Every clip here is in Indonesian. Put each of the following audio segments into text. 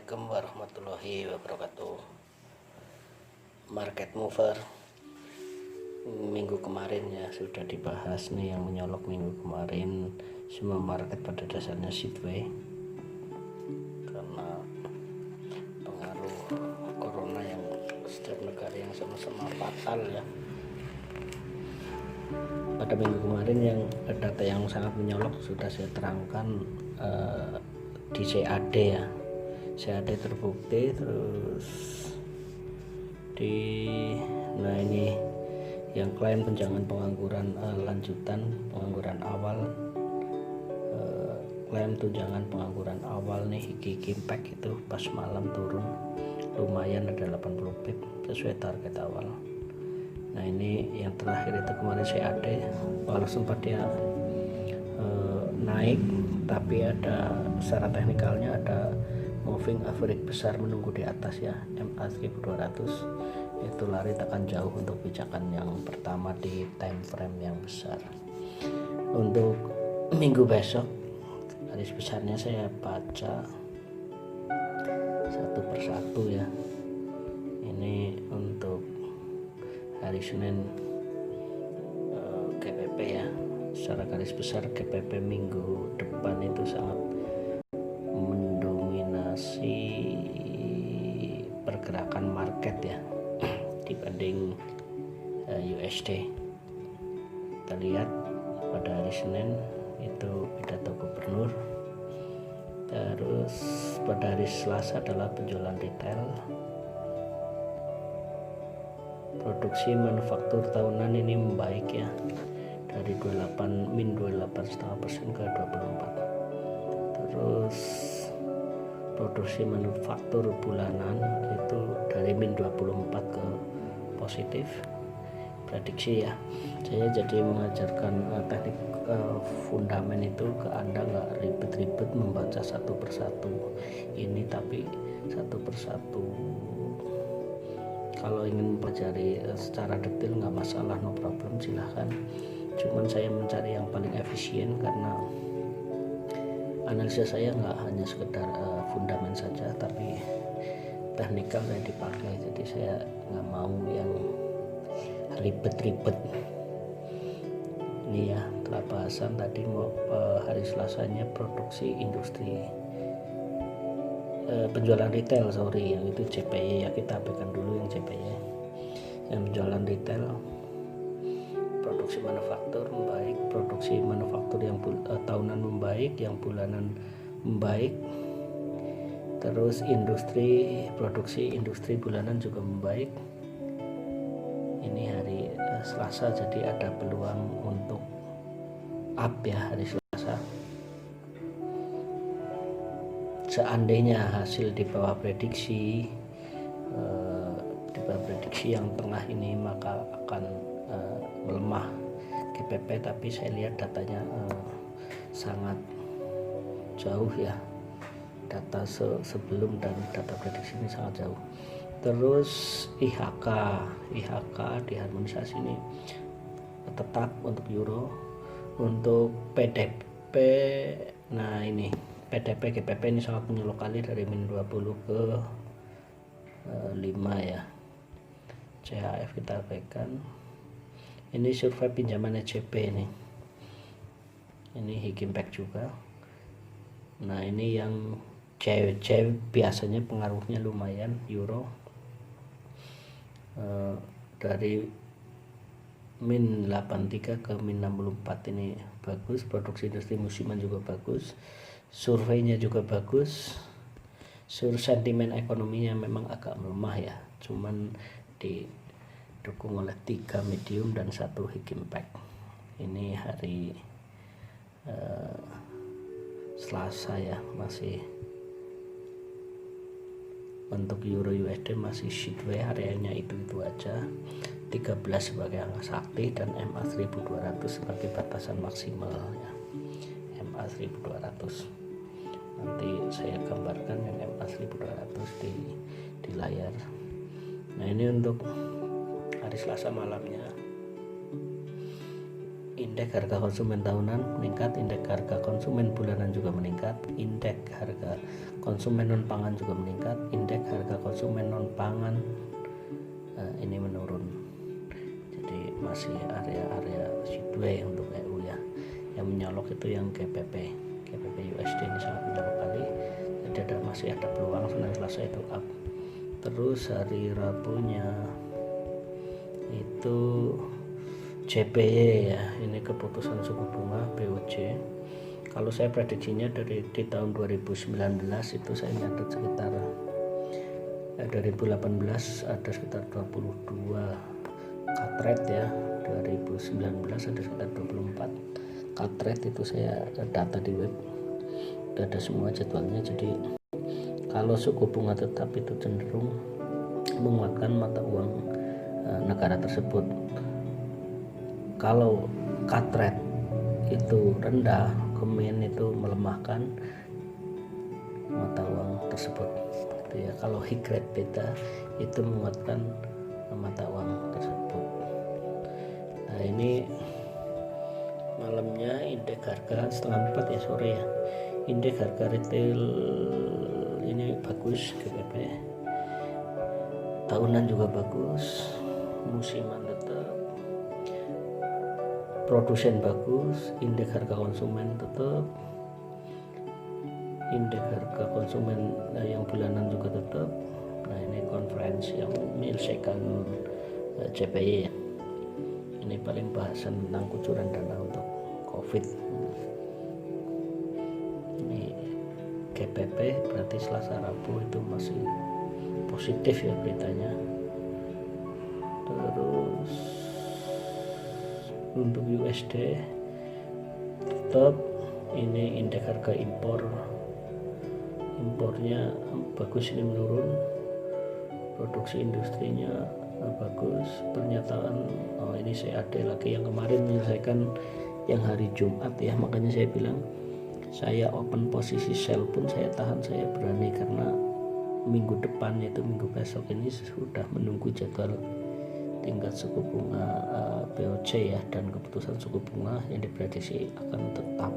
Assalamualaikum warahmatullahi wabarakatuh. Market mover minggu kemarin ya sudah dibahas nih, yang menyolok minggu kemarin. Semua market pada dasarnya sideway karena pengaruh corona yang setiap negara yang sama-sama fatal ya. Pada minggu kemarin yang data yang sangat menyolok sudah saya terangkan di CAD ya. CAD terbukti, terus nah ini yang klaim tunjangan pengangguran lanjutan, pengangguran awal, klaim tunjangan pengangguran awal nih Higi Impact itu pas malam turun lumayan, ada 80 pip sesuai target awal. Nah ini yang terakhir itu kemarin CAD, walau sempat dia naik, tapi ada secara teknikalnya ada moving average besar menunggu di atas ya, MA 1200 itu lari tekan jauh untuk pijakan yang pertama di time frame yang besar. Untuk minggu besok garis besarnya saya baca satu persatu ya. Ini untuk hari Senin GPP ya, secara garis besar GPP minggu depan itu sangat mendominasi pergerakan market ya dibanding USD. Kita lihat pada hari Senin itu pidato gubernur, terus pada hari Selasa adalah penjualan retail, produksi manufaktur tahunan ini membaik ya, dari 28,5% ke 24. Terus produksi manufaktur bulanan itu dari -24 ke positif. Prediksi ya, saya jadi mengajarkan teknik fundamen itu ke Anda, nggak ribet-ribet membaca satu persatu ini, tapi satu persatu. Kalau ingin mempelajari secara detail nggak masalah, no problem, silahkan. Cuman saya mencari yang paling efisien karena analisa saya nggak hanya sekedar fundament saja, tapi teknikal saya dipakai. Jadi saya nggak mau yang ribet-ribet. Ini ya, telah bahasan tadi mau hari Selasanya produksi industri, penjualan retail yang itu CPY ya, kita abaikan dulu yang CPY. Yang penjualan retail, produksi manufaktur membaik, produksi manufaktur yang tahunan membaik, yang bulanan membaik, terus industri, produksi industri bulanan juga membaik. Ini hari Selasa, jadi ada peluang untuk up ya hari Selasa. Seandainya hasil di bawah prediksi, yang tengah ini, maka akan melemah GPP, tapi saya lihat datanya sangat jauh ya, data sebelum dan data prediksi ini sangat jauh. Terus IHK diharmonisasi ini tetap untuk euro. Untuk PDP, nah ini PDP GPP ini sangat menyolok kali dari -20 ke 5 ya. CHF kita abaikan. Ini survei pinjaman ECB nih. Ini Higi Impact juga. Nah ini yang C biasanya pengaruhnya lumayan, euro dari -83 ke -64 ini bagus. Produksi industri musiman juga bagus, surveinya juga bagus. Sentimen ekonominya memang agak melemah ya, cuman didukung oleh 3 medium dan 1 Higi Impact. Ini hari Selasa ya, masih untuk euro USD masih sideway, areanya itu aja, 13 sebagai angka sakti dan MA 1200 sebagai batasan maksimal ya. MA 1200 nanti saya gambarkan yang MA 1200 di layar. Nah ini untuk hari Selasa malamnya. indeks harga konsumen tahunan meningkat, indeks harga konsumen bulanan juga meningkat, indeks harga konsumen non pangan juga meningkat, indeks harga konsumen non pangan ini menurun. Jadi masih area-area sideways untuk EU ya. Yang menyolok itu yang GBP USD ini sangat menyolok kali. Jadi masih ada peluang Senin Selasa itu up. Terus hari Rabunya itu JPY ya, ini keputusan suku bunga BOJ. Kalau saya prediksinya di tahun 2019 itu saya nyatet sekitar 2018 ada sekitar 22 cut rate ya, 2019 ada sekitar 24 cut rate, itu saya data di web, udah ada semua jadwalnya. Jadi kalau suku bunga tetap itu cenderung menguatkan mata uang negara tersebut. Kalau cut rate itu rendah, kemudian itu melemahkan mata uang tersebut gitu ya. Kalau high rate beta itu menguatkan mata uang tersebut. Nah ini malamnya indeks harga setengah 4 ya sore ya, indeks harga retail ini bagus, GBP tahunan juga bagus, musiman tetap, produsen bagus, indeks harga konsumen tetap, indeks harga konsumen yang bulanan juga tetap. Nah ini konferensi yang menyelesaikan JPY ya. Ini paling bahasan tentang kucuran dana untuk COVID. Ini GBP berarti Selasa Rabu itu masih positif ya beritanya. Terus untuk USD tetap ini indeks harga impornya bagus, ini menurun, produksi industrinya bagus, pernyataan ini CAD lagi yang kemarin menyelesaikan yang hari Jumat ya, makanya saya bilang saya open posisi sell pun saya tahan, saya berani karena minggu depan yaitu minggu besok ini sudah menunggu jadwal tingkat suku bunga BOJ ya, dan keputusan suku bunga yang diprediksi akan tetap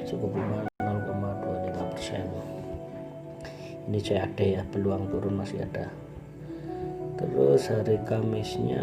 suku bunga 0,25%. Ini CAD ya, peluang turun masih ada. Terus hari Kamisnya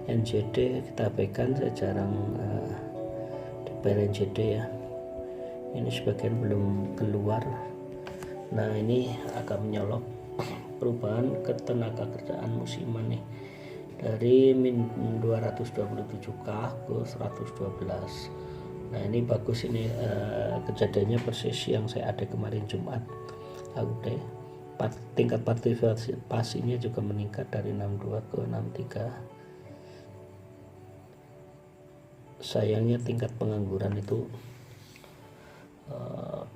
NZD kita abaikan, saya jarang di NZD ya, ini sebagian belum keluar. Nah ini agak menyolok perubahan ketenaga kerjaan musiman nih, dari min 227k ke 112. Nah ini bagus, ini kejadiannya persis yang saya ada kemarin Jumat. Oke, tingkat partisipasinya juga meningkat dari 62 ke 63. Sayangnya tingkat pengangguran itu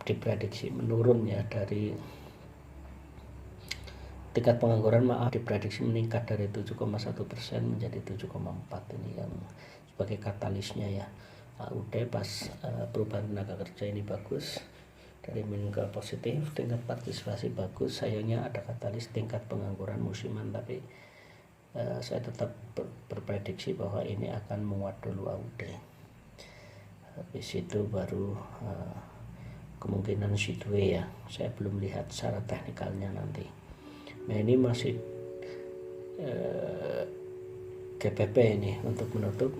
diprediksi menurun ya, dari tingkat pengangguran diprediksi meningkat dari 7,1% menjadi 7,4. Ini yang sebagai katalisnya ya. Udah pas perubahan tenaga kerja ini bagus, dari min ke positif, tingkat partisipasi bagus. Sayangnya ada katalis tingkat pengangguran musiman, tapi saya tetap berprediksi bahwa ini akan menguat dulu AUD. Habis itu baru kemungkinan sideways ya, saya belum lihat secara teknikalnya nanti. Nah ini masih GBP ini untuk menutup.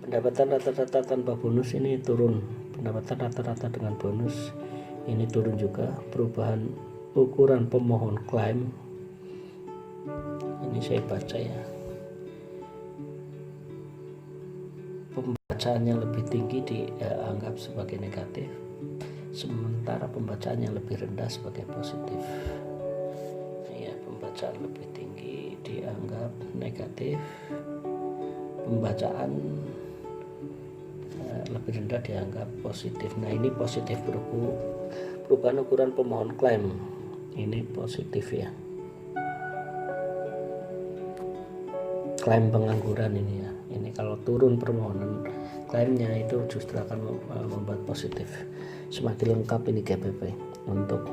Pendapatan rata-rata tanpa bonus ini turun, pendapatan rata-rata dengan bonus ini turun juga. Perubahan ukuran pemohon klaim ini saya baca ya, pembacaan yang lebih tinggi dianggap sebagai negatif, sementara pembacaan yang lebih rendah sebagai positif. Ya, pembacaan lebih tinggi dianggap negatif, pembacaan lebih rendah dianggap positif. Nah ini positif, perubahan ukuran pemohon klaim ini positif ya, klaim pengangguran ini ya. Ini kalau turun permohonan klaimnya itu justru akan membuat positif. Semakin lengkap ini GBP untuk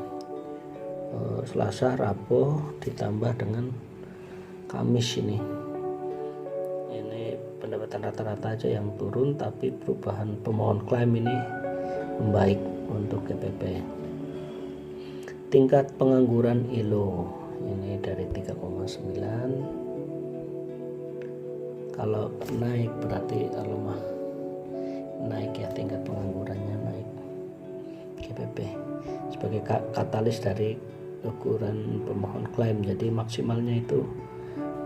Selasa, Rabu ditambah dengan Kamis ini pendapatan rata-rata aja yang turun, tapi perubahan pemohon klaim ini membaik untuk GPP. Tingkat pengangguran ILO ini dari 3,9. Kalau naik berarti kalau naik ya, tingkat penganggurannya naik. GPP sebagai katalis dari ukuran pemohon klaim, jadi maksimalnya itu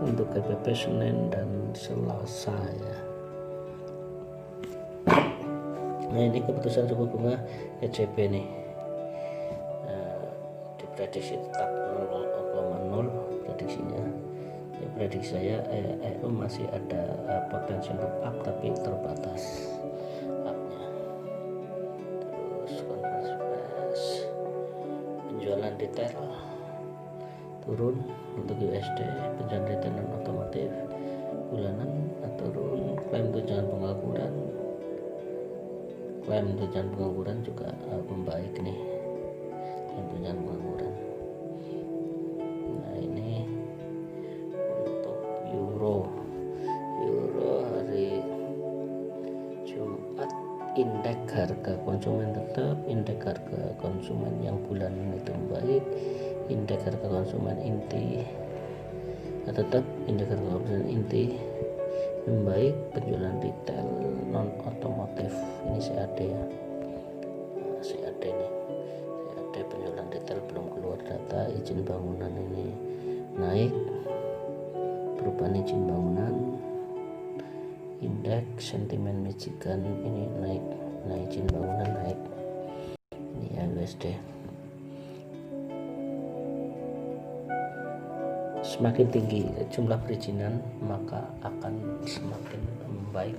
untuk GPP Senin dan Selasa ya. Nah, ini keputusan suku bunga ECB nih, diprediksi tetap 0,0 prediksinya. Ya, prediksi saya EU masih ada potensi untuk up tapi terbatas upnya. Terus konferensi pers, penjualan detail turun untuk USD, penjualan retail non otomotif bulanan turun, klaim tunjangan pengangguran juga membaik nih, klaim tunjangan pengangguran. Nah, ini untuk euro hari Jumat, indeks harga konsumen tetap, indeks harga konsumen yang bulanan itu membaik, indeks harga konsumen inti tetap, indeks harga konsumen inti membaik, penjualan retail non otomotif ini CAD ya, CAD nih, CAD penjualan retail belum keluar data. Izin bangunan ini naik, perubahan izin bangunan, indeks sentimen Michigan ini naik, nah izin bangunan naik ini ya USD. Semakin tinggi jumlah perizinan maka akan semakin membaik,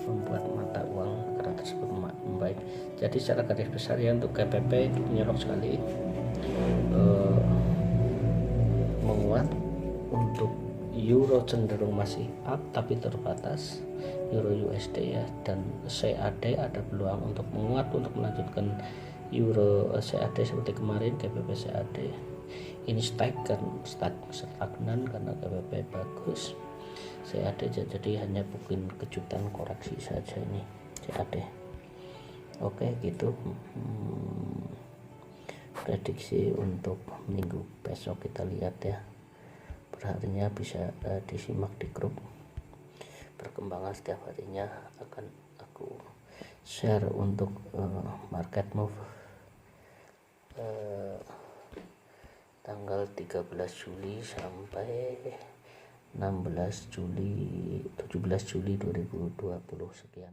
membuat mata uang negara tersebut membaik. Jadi secara garis besar ya, untuk GPP itu menyorok sekali menguat. Untuk euro cenderung masih up tapi terbatas, euro USD ya, dan CAD ada peluang untuk menguat untuk melanjutkan euro CAD seperti kemarin. GBP CAD ini stagnan karena GBP bagus, CAD jadi hanya bikin kejutan koreksi saja ini CAD. Oke gitu, prediksi untuk minggu besok kita lihat ya, perharinya bisa disimak di grup. Perkembangan setiap harinya akan aku share untuk market move tanggal 13 Juli sampai 17 Juli 2020. Sekian.